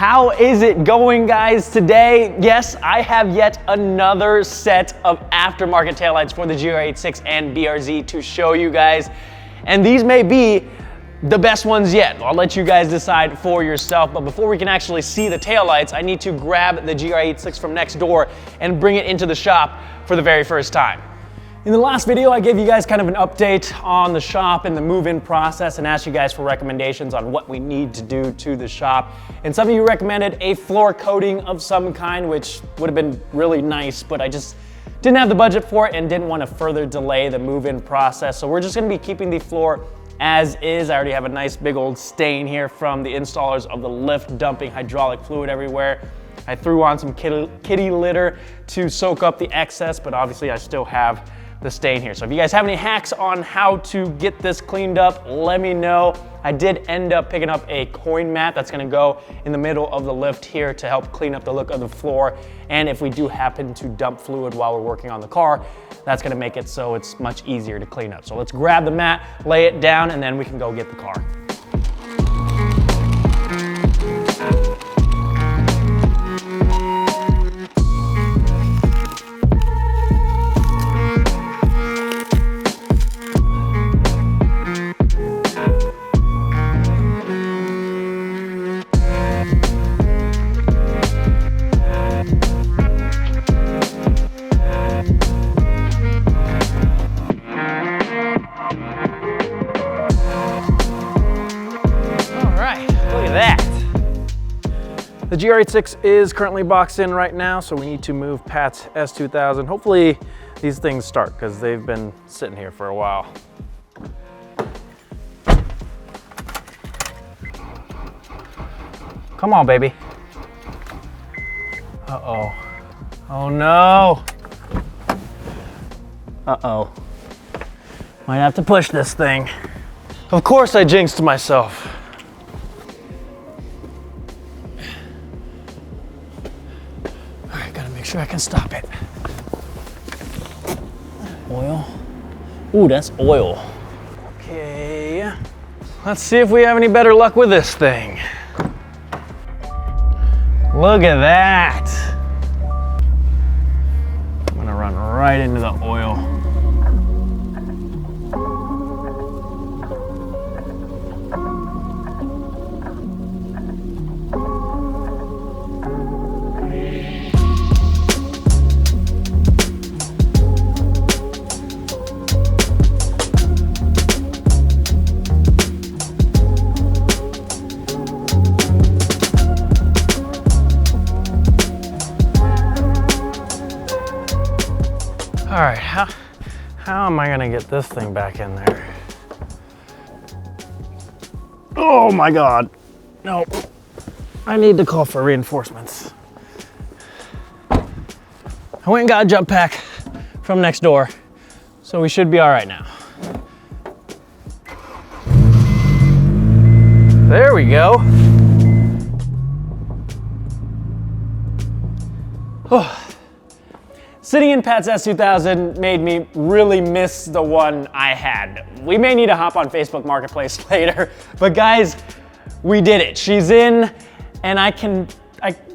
How is it going, guys, today? Yes, I have yet another set of aftermarket taillights for the GR86 and BRZ to show you guys. And these may be the best ones yet. I'll let you guys decide for yourself. But before we can actually see the taillights, I need to grab the GR86 from next door and bring it into the shop for the very first time. In the last video, I gave you guys kind of an update on the shop and the move-in process and asked you guys for recommendations on what we need to do to the shop. And some of you recommended a floor coating of some kind, which would have been really nice, but I just didn't have the budget for it and didn't want to further delay the move-in process. So we're just going to be keeping the floor as is. I already have a nice big old stain here from the installers of the lift dumping hydraulic fluid everywhere. I threw on some kitty litter to soak up the excess, but obviously I still have the stain here. So if you guys have any hacks on how to get this cleaned up, let me know. I did end up picking up a coin mat that's gonna go in the middle of the lift here to help clean up the look of the floor. And if we do happen to dump fluid while we're working on the car, that's gonna make it so it's much easier to clean up. So let's grab the mat, lay it down, and then we can go get the car. The GR86 is currently boxed in right now, so we need to move Pat's S2000. Hopefully these things start because they've been sitting here for a while. Come on, baby. Uh-oh. Oh no. Uh-oh. Might have to push this thing. Of course I jinxed myself. Make sure I can stop it. Oil. Ooh, that's oil. Okay. Let's see if we have any better luck with this thing. Look at that. I'm gonna run right into the oil. All right, how am I gonna get this thing back in there? Oh my God, no. I need to call for reinforcements. I went and got a jump pack from next door, so we should be all right now. There we go. Oh. Sitting in Pat's S2000 made me really miss the one I had. We may need to hop on Facebook Marketplace later, but guys, we did it. She's in, and I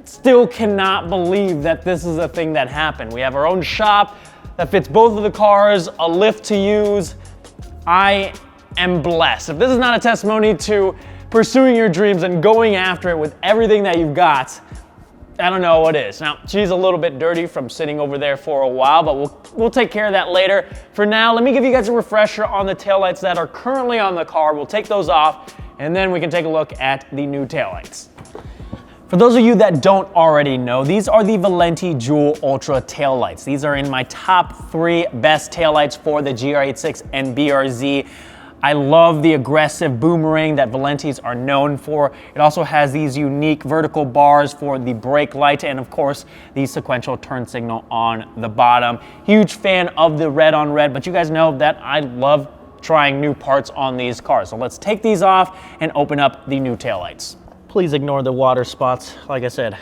still cannot believe that this is a thing that happened. We have our own shop that fits both of the cars, a lift to use. I am blessed. If this is not a testimony to pursuing your dreams and going after it with everything that you've got, I don't know what is. Now, she's a little bit dirty from sitting over there for a while, but we'll take care of that later. For now, let me give you guys a refresher on the taillights that are currently on the car. We'll take those off, and then we can take a look at the new taillights. For those of you that don't already know, these are the Valenti Jewel Ultra taillights. These are in my top 3 best taillights for the GR86 and BRZ. I love the aggressive boomerang that Valentis are known for. It also has these unique vertical bars for the brake light and of course the sequential turn signal on the bottom. Huge fan of the red on red, but you guys know that I love trying new parts on these cars. So let's take these off and open up the new taillights. Please ignore the water spots. Like I said,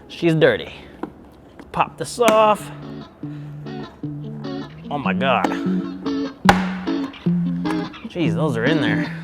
she's dirty. Pop this off. Oh my God. Jeez, those are in there.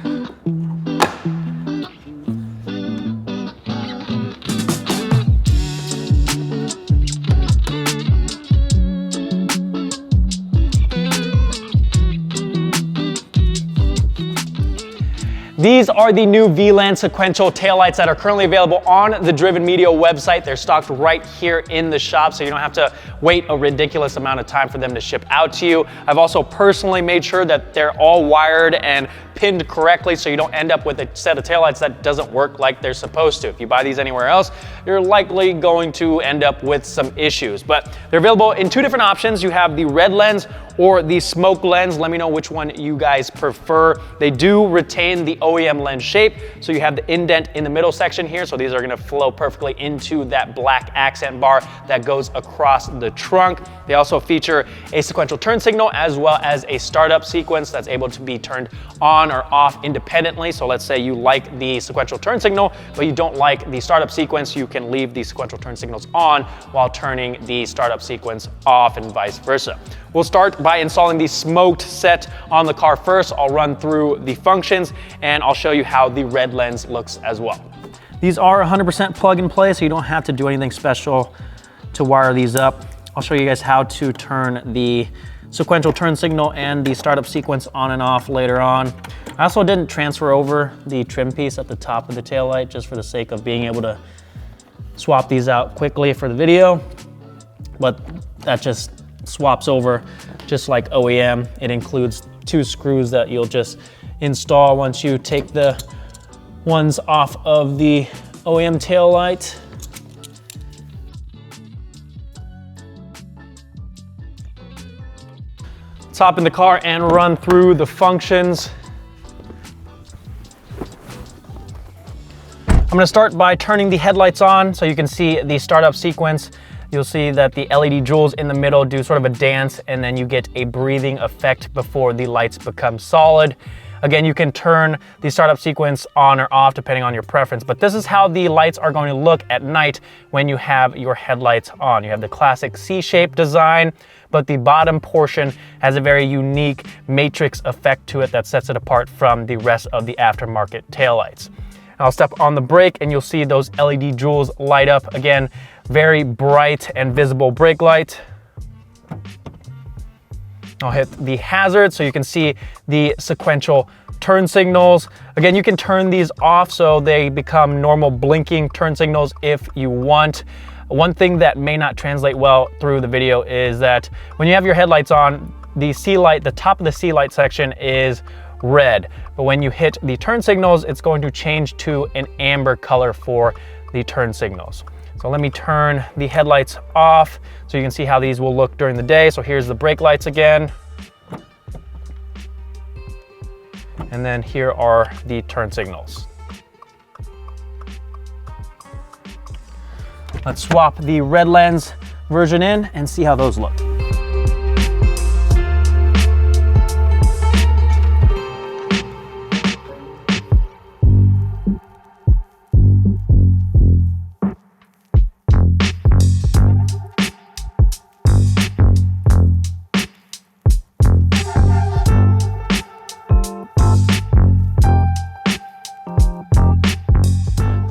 These are the new VLAND Sequential Tail Lights that are currently available on the Driven Media website. They're stocked right here in the shop, so you don't have to wait a ridiculous amount of time for them to ship out to you. I've also personally made sure that they're all wired and pinned correctly so you don't end up with a set of taillights that doesn't work like they're supposed to. If you buy these anywhere else, you're likely going to end up with some issues. But they're available in two different options. You have the red lens or the smoke lens. Let me know which one you guys prefer. They do retain the OEM lens shape, so you have the indent in the middle section here, so these are gonna flow perfectly into that black accent bar that goes across the trunk. They also feature a sequential turn signal as well as a startup sequence that's able to be turned on or off independently. So let's say you like the sequential turn signal, but you don't like the startup sequence, you can leave the sequential turn signals on while turning the startup sequence off and vice versa. We'll start by installing the smoked set on the car first. I'll run through the functions and I'll show you how the red lens looks as well. These are 100% plug and play, so you don't have to do anything special to wire these up. I'll show you guys how to turn the sequential turn signal and the startup sequence on and off later on. I also didn't transfer over the trim piece at the top of the taillight just for the sake of being able to swap these out quickly for the video, but that just swaps over just like OEM. It includes two screws that you'll just install once you take the ones off of the OEM tail light. Let's hop in the car and run through the functions. I'm gonna start by turning the headlights on so you can see the startup sequence. You'll see that the LED jewels in the middle do sort of a dance, and then you get a breathing effect before the lights become solid. Again, you can turn the startup sequence on or off depending on your preference, but this is how the lights are going to look at night when you have your headlights on. You have the classic C-shaped design, but the bottom portion has a very unique matrix effect to it that sets it apart from the rest of the aftermarket taillights. I'll step on the brake and you'll see those LED jewels light up. Again, very bright and visible brake light. I'll hit the hazard so you can see the sequential turn signals. Again, you can turn these off so they become normal blinking turn signals if you want. One thing that may not translate well through the video is that when you have your headlights on, the C light, the top of the C light section is red, but when you hit the turn signals, it's going to change to an amber color for the turn signals. So let me turn the headlights off so you can see how these will look during the day. So here's the brake lights again. And then here are the turn signals. Let's swap the red lens version in and see how those look.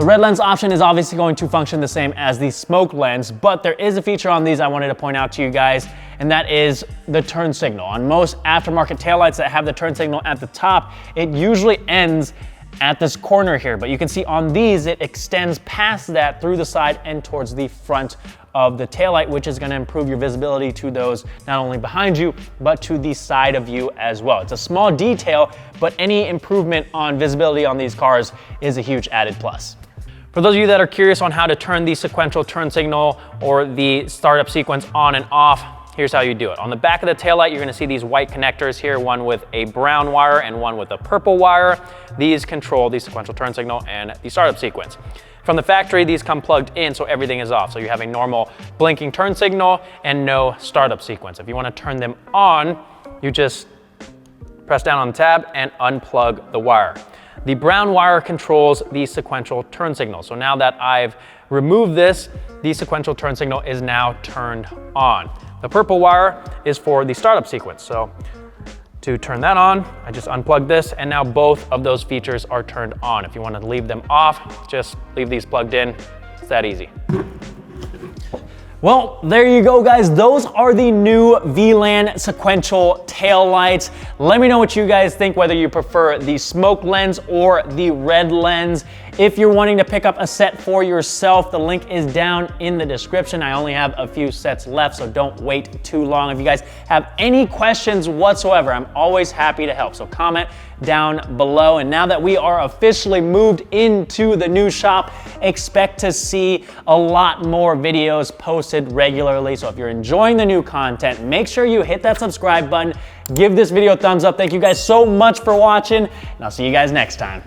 The red lens option is obviously going to function the same as the smoke lens, but there is a feature on these I wanted to point out to you guys, and that is the turn signal. On most aftermarket taillights that have the turn signal at the top, it usually ends at this corner here, but you can see on these, it extends past that through the side and towards the front of the taillight, which is gonna improve your visibility to those not only behind you, but to the side of you as well. It's a small detail, but any improvement on visibility on these cars is a huge added plus. For those of you that are curious on how to turn the sequential turn signal or the startup sequence on and off, here's how you do it. On the back of the taillight, you're gonna see these white connectors here, one with a brown wire and one with a purple wire. These control the sequential turn signal and the startup sequence. From the factory, these come plugged in, so everything is off. So you have a normal blinking turn signal and no startup sequence. If you wanna turn them on, you just press down on the tab and unplug the wire. The brown wire controls the sequential turn signal. So now that I've removed this, the sequential turn signal is now turned on. The purple wire is for the startup sequence. So to turn that on, I just unplug this, and now both of those features are turned on. If you want to leave them off, just leave these plugged in. It's that easy. Well, there you go, guys. Those are the new VLAND Sequential Tail Lights. Let me know what you guys think, whether you prefer the smoke lens or the red lens. If you're wanting to pick up a set for yourself, the link is down in the description. I only have a few sets left, so don't wait too long. If you guys have any questions whatsoever, I'm always happy to help. So comment down below. And now that we are officially moved into the new shop, expect to see a lot more videos posted regularly. So if you're enjoying the new content, make sure you hit that subscribe button, give this video a thumbs up. Thank you guys so much for watching, and I'll see you guys next time.